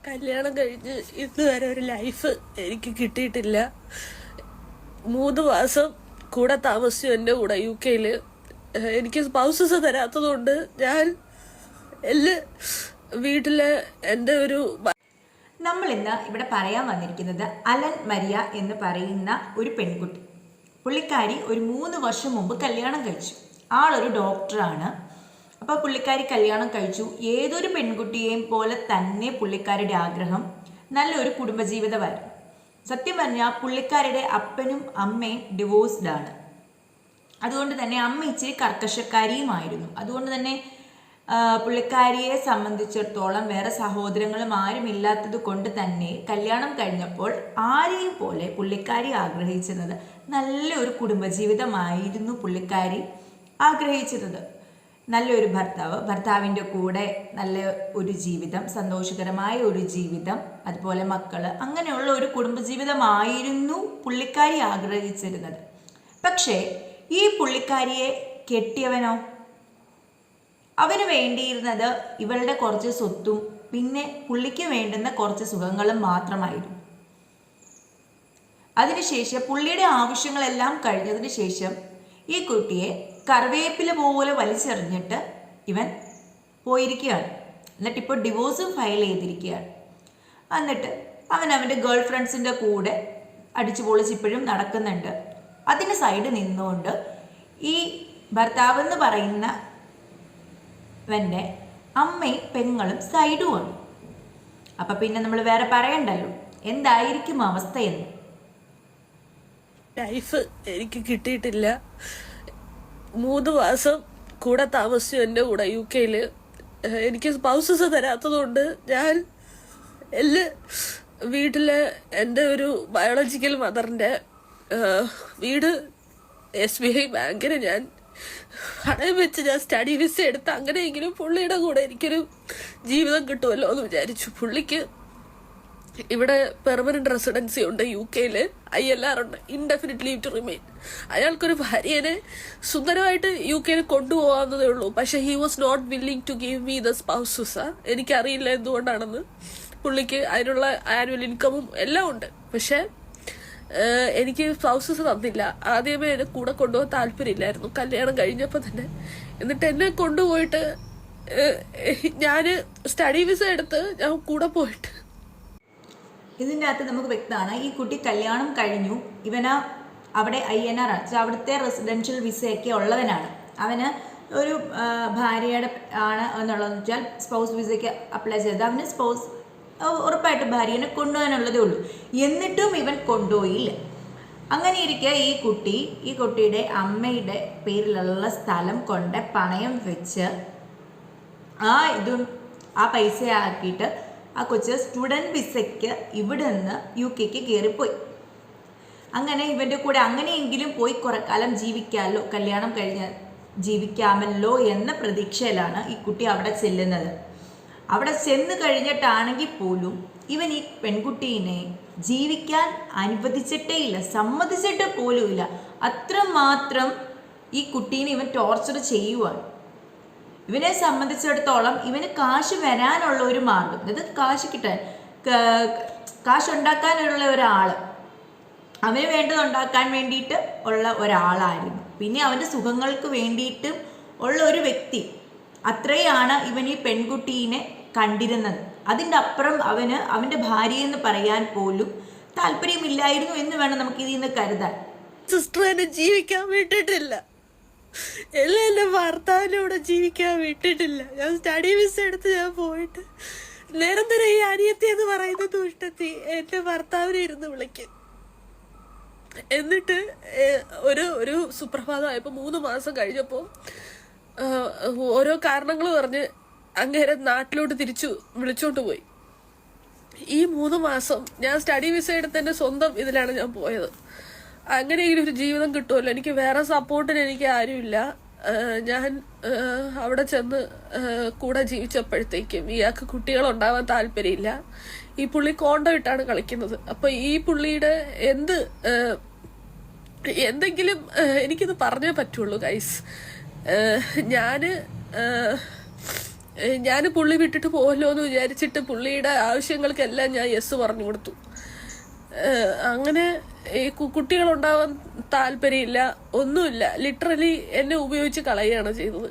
കല്യാണം കഴിഞ്ഞ് ഇന്ന് വരെ ഒരു ലൈഫ് എനിക്ക് കിട്ടിയിട്ടില്ല. 3 മാസം കൂടെ താമസിച്ചു എൻ്റെ കൂടെ UK-ല്. എനിക്ക് സ്പൗസസ് തരാത്തതുകൊണ്ട് ഞാൻ വീട്ടിലെ എൻ്റെ ഒരു നമ്മൾ ഇന്ന് ഇവിടെ പറയാൻ വന്നിരിക്കുന്നത് അലൻ മരിയ എന്ന് പറയുന്ന ഒരു പെൺകുട്ടി. പുള്ളിക്കാരി ഒരു 3 വർഷം മുമ്പ് കല്യാണം കഴിച്ചു. ആളൊരു ഡോക്ടറാണ്. അപ്പോൾ പുള്ളിക്കാരി കല്യാണം കഴിച്ചു. ഏതൊരു പെൺകുട്ടിയെയും പോലെ തന്നെ പുള്ളിക്കാരുടെ ആഗ്രഹം നല്ലൊരു കുടുംബജീവിതമായിരുന്നു. സത്യം പറഞ്ഞാൽ പുള്ളിക്കാരുടെ അപ്പനും അമ്മയും ഡിവോഴ്സ്ഡ് ആണ്. അതുകൊണ്ട് തന്നെ അമ്മ ഇച്ചിരി കർക്കശക്കാരിയുമായിരുന്നു. അതുകൊണ്ട് തന്നെ പുള്ളിക്കാരിയെ സംബന്ധിച്ചിടത്തോളം വേറെ സഹോദരങ്ങളും ആരും ഇല്ലാത്തത് കൊണ്ട് തന്നെ കല്യാണം കഴിഞ്ഞപ്പോൾ ആരെയും പോലെ പുള്ളിക്കാരി ആഗ്രഹിച്ചിരുന്നത് നല്ലൊരു കുടുംബജീവിതമായിരുന്നു. പുള്ളിക്കാരി ആഗ്രഹിച്ചിരുന്നത് നല്ലൊരു ഭർത്താവിൻ്റെ കൂടെ നല്ല ഒരു ജീവിതം, സന്തോഷകരമായ ഒരു ജീവിതം, അതുപോലെ മക്കള്, അങ്ങനെയുള്ള ഒരു കുടുംബജീവിതമായിരുന്നു പുള്ളിക്കാരി ആഗ്രഹിച്ചിരുന്നത്. പക്ഷേ ഈ പുള്ളിക്കാരിയെ കെട്ടിയവനോ, അവന് വേണ്ടിയിരുന്നത് ഇവളുടെ കുറച്ച് സ്വത്തും പിന്നെ പുള്ളിക്ക് വേണ്ടുന്ന കുറച്ച് സുഖങ്ങളും മാത്രമായിരുന്നു. അതിനുശേഷം പുള്ളിയുടെ ആവശ്യങ്ങളെല്ലാം കഴിഞ്ഞതിന് ശേഷം ഈ കുട്ടിയെ കറിവേപ്പില പോലെ വലിച്ചെറിഞ്ഞിട്ട് ഇവൻ പോയിരിക്കുകയാണ്. എന്നിട്ടിപ്പോൾ ഡിവോഴ്സും ഫയൽ ചെയ്തിരിക്കുകയാണ്. എന്നിട്ട് അവൻ്റെ ഗേൾ ഫ്രണ്ട്സിൻ്റെ കൂടെ അടിച്ചു പൊളിച്ച് ഇപ്പോഴും നടക്കുന്നുണ്ട്. അതിന് സൈഡ് നിന്നുകൊണ്ട് ഈ ഭർത്താവെന്ന് പറയുന്ന അവൻ്റെ അമ്മയും പെങ്ങളും സൈഡുമാണ്. അപ്പം പിന്നെ നമ്മൾ വേറെ പറയണ്ടല്ലോ എന്തായിരിക്കും അവസ്ഥയെന്ന്. ലൈഫ് എനിക്ക് കിട്ടിയിട്ടില്ല. 3 മാസം കൂടെ താമസിച്ചു എൻ്റെ കൂടെ UK-ല്. എനിക്ക് സ്പൗസസ് തരാത്തതുകൊണ്ട് ഞാൻ വീട്ടിലെ എൻ്റെ ഒരു ബയോളജിക്കൽ മദറിൻ്റെ വീട് SBI ബാങ്കിന് ഞാൻ പണയം വെച്ച് ഞാൻ സ്റ്റഡി വിസ എടുത്ത് അങ്ങനെയെങ്കിലും പുള്ളിയുടെ കൂടെ എനിക്കൊരു ജീവിതം കിട്ടുമല്ലോ എന്ന് വിചാരിച്ചു. പുള്ളിക്ക് ഇവിടെ പെർമനന്റ് റെസിഡൻസി ഉണ്ട്, UK-ല് ILR ഉണ്ട്, ഇൻഡെഫിനിറ്റ് ലീവ് ടു റിമെയിൻ. അയാൾക്കൊരു ഭാര്യനെ സുന്ദരമായിട്ട് UK-ല് കൊണ്ടുപോകാവുന്നതേ ഉള്ളൂ. പക്ഷെ he was not willing to give me the spouses. എനിക്കറിയില്ല എന്തുകൊണ്ടാണെന്ന്. പുള്ളിക്ക് അതിനുള്ള ആനുവൽ ഇൻകമും എല്ലാം ഉണ്ട്, പക്ഷെ എനിക്ക് സ്പൗസസ് തന്നില്ല. ആദ്യമേ എന്നെ കൂടെ കൊണ്ടുപോകാൻ താല്പര്യമില്ലായിരുന്നു കല്യാണം കഴിഞ്ഞപ്പോൾ തന്നെ. എന്നിട്ട് എന്നെ കൊണ്ടുപോയിട്ട് ഞാൻ സ്റ്റഡി വിസ എടുത്ത് ഞാൻ കൂടെ പോയിട്ട് ഇതിൻ്റെ അകത്ത് നമുക്ക് വ്യക്തമാണ് ഈ കുട്ടി കല്യാണം കഴിഞ്ഞു. ഇവന് അവിടെ INR അവിടുത്തെ റെസിഡൻഷ്യൽ വിസയൊക്കെ ഉള്ളവനാണ്. അവന് ഒരു ഭാര്യയുടെ ആണ് എന്നുള്ളതെന്ന് വെച്ചാൽ സ്പൗസ് വിസയ്ക്ക് അപ്ലൈ ചെയ്ത് അവന് സ്പൗസ് ഉറപ്പായിട്ട് ഭാര്യനെ കൊണ്ടുപോകാനുള്ളതേ ഉള്ളൂ. എന്നിട്ടും ഇവൻ കൊണ്ടുപോയില്ല. അങ്ങനെ ഇരിക്കെ ഈ കുട്ടിയുടെ അമ്മയുടെ പേരിലുള്ള സ്ഥലം കൊണ്ട് പണയം വെച്ച് ആ പൈസ ആക്കിയിട്ട് ആ കൊച്ച് സ്റ്റുഡൻറ്റ് വിസയ്ക്ക് ഇവിടെ നിന്ന് UK-ക്ക് കയറിപ്പോയി. അങ്ങനെ ഇവൻ്റെ കൂടെ അങ്ങനെയെങ്കിലും പോയി കുറെ കാലം ജീവിക്കാമല്ലോ, കല്യാണം കഴിഞ്ഞ് ജീവിക്കാമല്ലോ എന്ന പ്രതീക്ഷയിലാണ് ഈ കുട്ടി അവിടെ ചെല്ലുന്നത്. അവിടെ ചെന്ന് കഴിഞ്ഞിട്ടാണെങ്കിൽ പോലും ഇവൻ ഈ പെൺകുട്ടീനെ ജീവിക്കാൻ അനുവദിച്ചിട്ടേ ഇല്ല, സമ്മതിച്ചിട്ട് പോലും ഇല്ല. അത്രമാത്രം ഈ കുട്ടീനെ ഇവൻ ടോർച്ചർ ചെയ്യുവാണ്. ഇവനെ സംബന്ധിച്ചിടത്തോളം ഇവന് കാശ് വരാനുള്ള ഒരു മാർഗം, അതായത് കാശ് കിട്ടാൻ, കാശുണ്ടാക്കാനുള്ള ഒരാൾ, അവന് വേണ്ടത് ഉണ്ടാക്കാൻ വേണ്ടിയിട്ട് ഉള്ള ഒരാളായിരുന്നു. പിന്നെ അവൻ്റെ സുഖങ്ങൾക്ക് വേണ്ടിയിട്ട് ഉള്ള ഒരു വ്യക്തി, അത്രയാണ് ഇവൻ ഈ പെൺകുട്ടീനെ കണ്ടിരുന്നത്. അതിൻ്റെ അപ്പുറം അവന് അവൻ്റെ ഭാര്യയെന്ന് പറയാൻ പോലും താല്പര്യമില്ലായിരുന്നു എന്ന് വേണം നമുക്ക് ഇതിൽ നിന്ന് കരുതാൻ. സിസ്റ്റർ എന്നെ ജീവിക്കാൻ വിട്ടിട്ടില്ല, എൻ്റെ ഭർത്താവിനൂടെ ജീവിക്കാൻ വിട്ടിട്ടില്ല. ഞാൻ സ്റ്റഡി വിസ എടുത്ത് ഞാൻ പോയിട്ട് നിരന്തരം ഈ അനിയത്തി എന്ന് പറയുന്ന ദുഷ്ടത്തി എൻ്റെ ഭർത്താവിനെ ഇരുന്ന് വിളിക്കും. എന്നിട്ട് ഒരു സുപ്രഭാതമായപ്പോൾ 3 മാസം കഴിഞ്ഞപ്പോൾ ഓരോ കാരണങ്ങൾ പറഞ്ഞ് അങ്ങേരെ നാട്ടിലോട്ട് തിരിച്ചു വിളിച്ചോണ്ട് പോയി. ഈ 3 മാസം ഞാൻ സ്റ്റഡി വിസ എടുത്ത് എൻ്റെ സ്വന്തം ഇതിലാണ് ഞാൻ പോയത്. അങ്ങനെയെങ്കിലും ഒരു ജീവിതം കിട്ടുമല്ലോ, എനിക്ക് വേറെ സപ്പോർട്ടിന് എനിക്ക് ആരുമില്ല. ഞാൻ അവിടെ ചെന്ന് കൂടെ ജീവിച്ചപ്പോഴത്തേക്കും ഇയാൾക്ക് കുട്ടികളുണ്ടാവാൻ താല്പര്യമില്ല. ഈ പുള്ളി കോണ്ടോ ഇട്ടാണ് കളിക്കുന്നത്. അപ്പൊ ഈ പുള്ളിയുടെ എന്തെങ്കിലും എനിക്കിത് പറഞ്ഞേ പറ്റുള്ളൂ ഗൈസ്. ഞാന് ഞാൻ പുള്ളി വിട്ടിട്ട് പോകല്ലോ എന്ന് വിചാരിച്ചിട്ട് പുള്ളിയുടെ ആവശ്യങ്ങൾക്കെല്ലാം ഞാൻ യെസ് പറഞ്ഞു കൊടുത്തു. അങ്ങനെ ഈ കുട്ടികളുണ്ടാവാൻ താല്പര്യമില്ല, ഒന്നുമില്ല. ലിറ്ററലി എന്നെ ഉപയോഗിച്ച് കളയുകയാണ് ചെയ്തത്.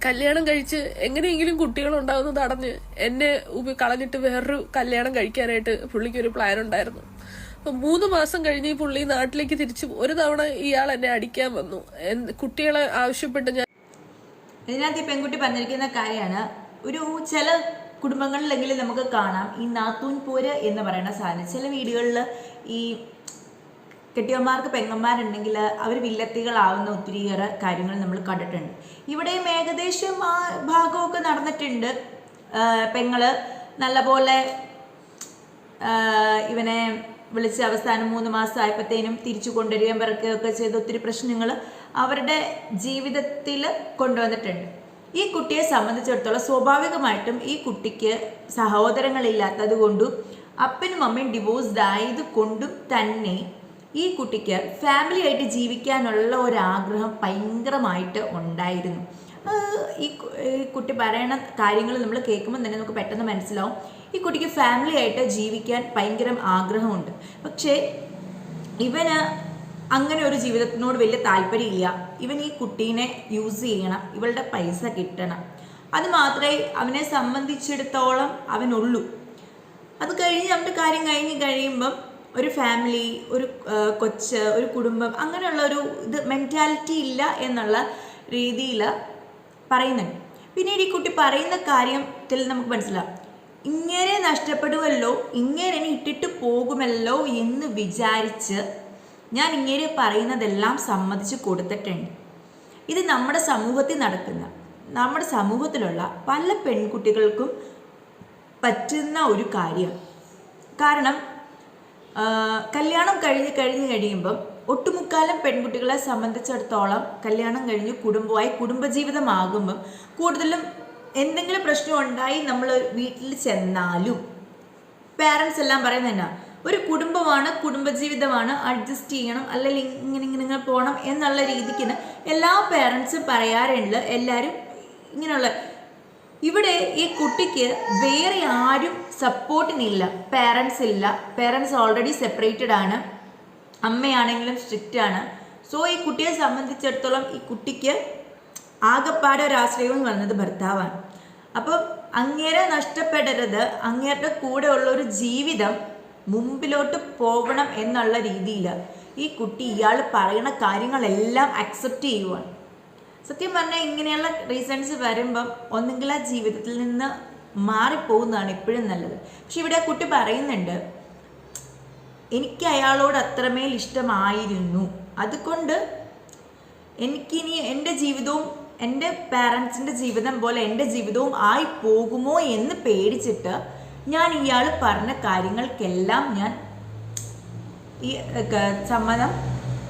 കല്യാണം കഴിച്ച് എങ്ങനെയെങ്കിലും കുട്ടികളുണ്ടാവുന്നത് തടഞ്ഞ് എന്നെ കളഞ്ഞിട്ട് വേറൊരു കല്യാണം കഴിക്കാനായിട്ട് പുള്ളിക്കൊരു പ്ലാൻ ഉണ്ടായിരുന്നു. അപ്പം 3 മാസം കഴിഞ്ഞ് ഈ പുള്ളി നാട്ടിലേക്ക് തിരിച്ചു. ഒരു തവണ ഇയാൾ എന്നെ അടിക്കാൻ വന്നു. കുട്ടികളെ ആവശ്യപ്പെട്ട് ഞാൻ ഇതിനകത്ത് ഈ പെൺകുട്ടി പറഞ്ഞിരിക്കുന്ന കാര്യമാണ്. ഒരു ചില കുടുംബങ്ങളിലെങ്കിലും നമുക്ക് കാണാം ഈ നാത്തൂൻ പോര് എന്ന് പറയുന്ന സാധനം. ചില വീടുകളിൽ ഈ കെട്ടിയന്മാർക്ക് പെങ്ങന്മാരുണ്ടെങ്കിൽ അവർ വില്ലത്തികളാവുന്ന ഒത്തിരിയേറെ കാര്യങ്ങൾ നമ്മൾ കണ്ടിട്ടുണ്ട്. ഇവിടെയും ഏകദേശം ആ ഭാഗമൊക്കെ നടന്നിട്ടുണ്ട്. പെങ്ങള് നല്ലപോലെ ഇവനെ വിളിച്ച് അവസാനം 3 മാസം ആയപ്പോഴത്തേനും തിരിച്ചു കൊണ്ടുവരികയും പിറക്കുകയൊക്കെ ചെയ്ത് ഒത്തിരി പ്രശ്നങ്ങൾ അവരുടെ ജീവിതത്തിൽ കൊണ്ടുവന്നിട്ടുണ്ട്. ഈ കുട്ടിയെ സംബന്ധിച്ചിടത്തോളം സ്വാഭാവികമായിട്ടും ഈ കുട്ടിക്ക് സഹോദരങ്ങളില്ലാത്തത് കൊണ്ടും അപ്പനും അമ്മയും ഡിവോഴ്സ്ഡ് ആയത് കൊണ്ടും തന്നെ ഈ കുട്ടിക്ക് ഫാമിലി ആയിട്ട് ജീവിക്കാനുള്ള ഒരാഗ്രഹം ഭയങ്കരമായിട്ട് ഉണ്ടായിരുന്നു. ഈ കുട്ടി പറയണ കാര്യങ്ങൾ നമ്മൾ കേൾക്കുമ്പോൾ തന്നെ നമുക്ക് പെട്ടെന്ന് മനസ്സിലാവും ഈ കുട്ടിക്ക് ഫാമിലി ആയിട്ട് ജീവിക്കാൻ ഭയങ്കര ആഗ്രഹമുണ്ട്. പക്ഷേ ഇവന് അങ്ങനെ ഒരു ജീവിതത്തിനോട് വലിയ താല്പര്യമില്ല. ഇവൻ ഈ കുട്ടീനെ യൂസ് ചെയ്യണം, ഇവളുടെ പൈസ കിട്ടണം, അത് മാത്രമേ അവനെ സംബന്ധിച്ചിടത്തോളം അവനുള്ളൂ. അത് കഴിഞ്ഞ് അവൻ്റെ കാര്യം കഴിയുമ്പം ഒരു ഫാമിലി, ഒരു കൊച്ച്, ഒരു കുടുംബം, അങ്ങനെയുള്ള ഒരു മെൻറ്റാലിറ്റി ഇല്ല എന്നുള്ള രീതിയിൽ പറയുന്നുണ്ട്. പിന്നീട് ഈ കുട്ടി പറയുന്ന കാര്യത്തിൽ നമുക്ക് മനസ്സിലാവും ഇങ്ങനെ നഷ്ടപ്പെടുമല്ലോ, ഇങ്ങനെ ഇട്ടിട്ട് പോകുമല്ലോ എന്ന് വിചാരിച്ച് ഞാൻ ഇങ്ങനെ പറയുന്നതെല്ലാം സമ്മതിച്ച് കൊടുത്തിട്ടുണ്ട്. ഇത് നമ്മുടെ സമൂഹത്തിൽ നടക്കുന്ന, നമ്മുടെ സമൂഹത്തിലുള്ള പല പെൺകുട്ടികൾക്കും പറ്റുന്ന ഒരു കാര്യം. കാരണം കല്യാണം കഴിഞ്ഞ് കഴിയുമ്പം ഒട്ടുമുക്കാലും പെൺകുട്ടികളെ സംബന്ധിച്ചിടത്തോളം കല്യാണം കഴിഞ്ഞ് കുടുംബമായി കുടുംബജീവിതമാകുമ്പം കൂടുതലും എന്തെങ്കിലും പ്രശ്നം ഉണ്ടായി നമ്മൾ വീട്ടിൽ ചെന്നാലും പാരൻസ് എല്ലാം പറയുന്നത് തന്നെ ഒരു കുടുംബമാണ്, കുടുംബജീവിതമാണ്, അഡ്ജസ്റ്റ് ചെയ്യണം, അല്ലെങ്കിൽ ഇങ്ങനെ പോകണം എന്നുള്ള രീതിക്ക് എല്ലാ പാരൻസും പറയാറുണ്ട്. എല്ലാവരും ഇങ്ങനെയുള്ള ഇവിടെ ഈ കുട്ടിക്ക് വേറെ ആരും സപ്പോർട്ടിനില്ല, പാരൻസ് ഇല്ല. പാരൻസ് ഓൾറെഡി സെപ്പറേറ്റഡ് ആണ്, അമ്മയാണെങ്കിലും സ്ട്രിക്റ്റ് ആണ്. സോ ഈ കുട്ടിയെ സംബന്ധിച്ചിടത്തോളം ഈ കുട്ടിക്ക് ആകെപ്പാടെ ഒരാശ്രയം എന്ന് പറയുന്നത് ഭർത്താവാണ്. അപ്പം അങ്ങേരെ നഷ്ടപ്പെടരുത്, അങ്ങേരുടെ കൂടെ ഉള്ള ഒരു ജീവിതം മുമ്പിലോട്ട് പോകണം എന്നുള്ള രീതിയിൽ ഈ കുട്ടി ഇയാൾ പറയുന്ന കാര്യങ്ങളെല്ലാം അക്സെപ്റ്റ് ചെയ്യുവാണ്. സത്യം പറഞ്ഞാൽ ഇങ്ങനെയുള്ള റീസൺസ് വരുമ്പം ഒന്നെങ്കിൽ ആ ജീവിതത്തിൽ നിന്ന് മാറിപ്പോകുന്നതാണ് എപ്പോഴും നല്ലത്. പക്ഷെ ഇവിടെ കുട്ടി പറയുന്നുണ്ട് എനിക്ക് അയാളോട് അത്രമേൽ ഇഷ്ടമായിരുന്നു, അതുകൊണ്ട് എനിക്കിനി എൻ്റെ ജീവിതവും എൻ്റെ പാരൻസിൻ്റെ ജീവിതം പോലെ എൻ്റെ ജീവിതവും ആയി പോകുമോ എന്ന് പേടിച്ചിട്ട് ഞാൻ ഇയാൾ പറഞ്ഞ കാര്യങ്ങൾക്കെല്ലാം ഞാൻ ഈ സമ്മതം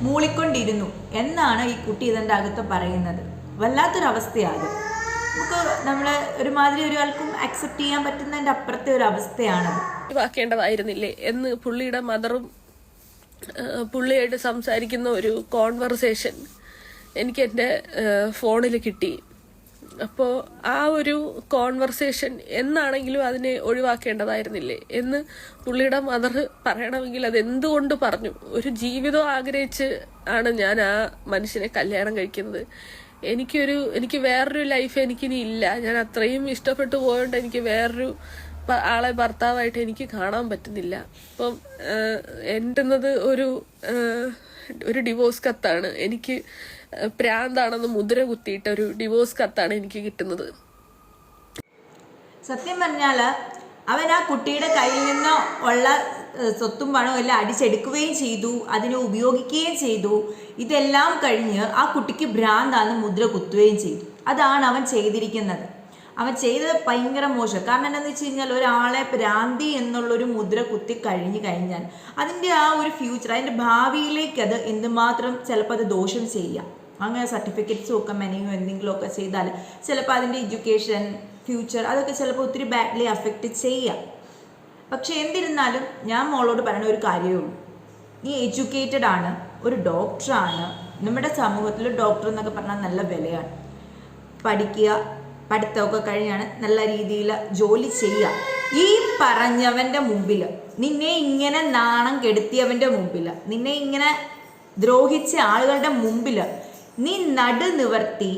മൂളിക്കൊണ്ടിരുന്നു എന്നാണ് ഈ കുട്ടി ഇതിൻ്റെ അകത്ത് പറയുന്നത്. വല്ലാത്തൊരവസ്ഥയാണ്. നമുക്ക് നമ്മളെ ഒരുമാതിരി ഒരാൾക്കും അക്സെപ്റ്റ് ചെയ്യാൻ പറ്റുന്നതിൻ്റെ അപ്പുറത്തെ ഒരു അവസ്ഥയാണത്. ഒഴിവാക്കേണ്ടതായിരുന്നില്ലേ എന്ന് പുള്ളിയുടെ മദറും പുള്ളിയായിട്ട് സംസാരിക്കുന്ന ഒരു കോൺവെർസേഷൻ എനിക്ക് എൻ്റെ ഫോണിൽ കിട്ടി. അപ്പോൾ ആ ഒരു കോൺവെർസേഷൻ എന്നാണെങ്കിലും അതിനെ ഒഴിവാക്കേണ്ടതായിരുന്നില്ലേ എന്ന് പുള്ളിയുടെ മദർ പറയണമെങ്കിൽ അത് എന്തുകൊണ്ട് പറഞ്ഞു? ഒരു ജീവിതം ആഗ്രഹിച്ച് ആണ് ഞാൻ ആ മനുഷ്യനെ കല്യാണം കഴിക്കുന്നത്. എനിക്ക് വേറൊരു ലൈഫ് എനിക്കിനി ഇല്ല. ഞാൻ അത്രയും ഇഷ്ടപ്പെട്ടു പോയോണ്ട് എനിക്ക് വേറൊരു ആളെ ഭർത്താവായിട്ട് എനിക്ക് കാണാൻ പറ്റുന്നില്ല. അപ്പം എന്റുന്നത് ഒരു ഡിവോഴ്സ് കത്താണ്. എനിക്ക് പ്രാന്താണെന്ന് മുദ്ര കുത്തിയിട്ട ഒരു ഡിവോഴ്സ് കത്താണ് എനിക്ക് കിട്ടുന്നത്. സത്യം പറഞ്ഞാൽ അവൻ ആ കുട്ടിയുടെ കയ്യിൽ നിന്ന് ഉള്ള സ്വത്തും പണവും എല്ലാം അടിച്ചെടുക്കുകയും ചെയ്തു, അതിനെ ഉപയോഗിക്കുകയും ചെയ്തു. ഇതെല്ലാം കഴിഞ്ഞ് ആ കുട്ടിക്ക് ഭ്രാന്താന്ന് മുദ്ര കുത്തുകയും ചെയ്തു. അതാണ് അവൻ ചെയ്തിരിക്കുന്നത്. അവൻ ചെയ്തത് ഭയങ്കര മോശം. കാരണം എന്താണെന്ന് വെച്ച് കഴിഞ്ഞാൽ ഒരാളെ ഭ്രാന്തി എന്നുള്ളൊരു മുദ്ര കുത്തി കഴിഞ്ഞാൽ അതിൻ്റെ ആ ഒരു ഫ്യൂച്ചർ, അതിൻ്റെ ഭാവിയിലേക്ക് അത് എന്തുമാത്രം ചിലപ്പോൾ അത് ദോഷം ചെയ്യാം. അങ്ങനെ സർട്ടിഫിക്കറ്റ്സും ഒക്കെ മെനയോ എന്തെങ്കിലുമൊക്കെ ചെയ്താൽ ചിലപ്പോൾ അതിൻ്റെ എഡ്യൂക്കേഷൻ, ഫ്യൂച്ചർ അതൊക്കെ ചിലപ്പോൾ ഒത്തിരി ബാഡ്ലി അഫക്റ്റ് ചെയ്യാം. പക്ഷെ എന്നിരുന്നാലും ഞാൻ മോളോട് പറയുന്ന ഒരു കാര്യമേ ഉള്ളൂ, നീ എഡ്യൂക്കേറ്റഡ് ആണ്, ഒരു ഡോക്ടറാണ്. നമ്മുടെ സമൂഹത്തിൽ ഡോക്ടർ എന്നൊക്കെ പറഞ്ഞാൽ നല്ല വിലയാണ്. പഠിക്കുക, പഠിത്തമൊക്കെ കഴിഞ്ഞാണ് നല്ല രീതിയിൽ ജോലി ചെയ്യുക. ഈ പറഞ്ഞവൻ്റെ മുമ്പിൽ, നിന്നെ ഇങ്ങനെ നാണം കെടുത്തിയവൻ്റെ മുമ്പിൽ, നിന്നെ ഇങ്ങനെ ദ്രോഹിച്ച ആളുകളുടെ മുമ്പിൽ നീ നടുനിവർത്തി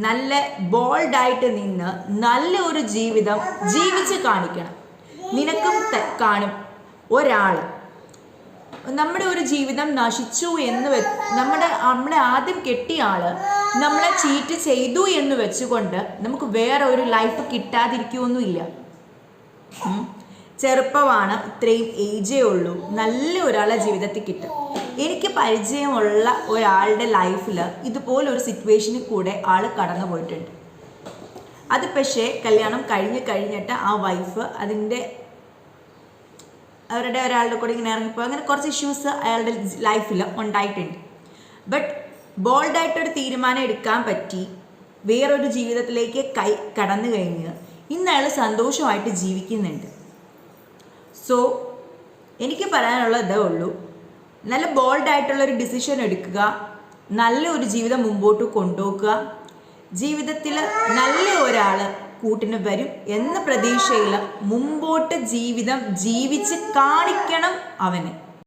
നല്ല ബോൾഡായിട്ട് നിന്ന് നല്ല ഒരു ജീവിതം ജീവിച്ച് കാണിക്കണം. നിനക്കും കാണും ഒരാൾ നമ്മുടെ ഒരു ജീവിതം നശിച്ചു എന്ന് നമ്മളെ ആദ്യം കെട്ടിയ ആള് നമ്മളെ ചീറ്റ് ചെയ്തു എന്ന് വെച്ചുകൊണ്ട് നമുക്ക് വേറെ ഒരു ലൈഫ് കിട്ടാതിരിക്കുകയൊന്നുമില്ല. ചെറുപ്പമാണ്, ഇത്രയും ഏജേ ഉള്ളൂ, നല്ല ഒരാളെ ജീവിതത്തിൽ കിട്ടും. എനിക്ക് പരിചയമുള്ള ഒരാളുടെ ലൈഫിൽ ഇതുപോലൊരു സിറ്റുവേഷനിൽ കൂടെ ആൾ കടന്നു പോയിട്ടുണ്ട്. അത് പക്ഷേ കല്യാണം കഴിഞ്ഞിട്ട് ആ വൈഫ് അവരുടെ ഒരാളുടെ കൂടെ ഇങ്ങനെ ഇറങ്ങിപ്പോയി, അങ്ങനെ കുറച്ച് ഇഷ്യൂസ് അയാളുടെ ലൈഫിൽ ഉണ്ടായിട്ടുണ്ട്. ബട്ട് ബോൾഡായിട്ടൊരു തീരുമാനം എടുക്കാൻ പറ്റി, വേറൊരു ജീവിതത്തിലേക്ക് കടന്നു കഴിഞ്ഞ് ഇന്ന് അയാൾ സന്തോഷമായിട്ട് ജീവിക്കുന്നുണ്ട്. സോ എനിക്ക് പറയാനുള്ളത് ഇതേ ഉള്ളൂ, നല്ല ബോൾഡായിട്ടുള്ളൊരു ഡിസിഷൻ എടുക്കുക, നല്ല ഒരു ജീവിതം മുമ്പോട്ട് കൊണ്ടുപോകുക. ജീവിതത്തിൽ നല്ല ഒരാൾ കൂട്ടിന് വരും എന്ന പ്രതീക്ഷയിൽ മുമ്പോട്ട് ജീവിതം ജീവിച്ച് കാണിക്കണം അവന്.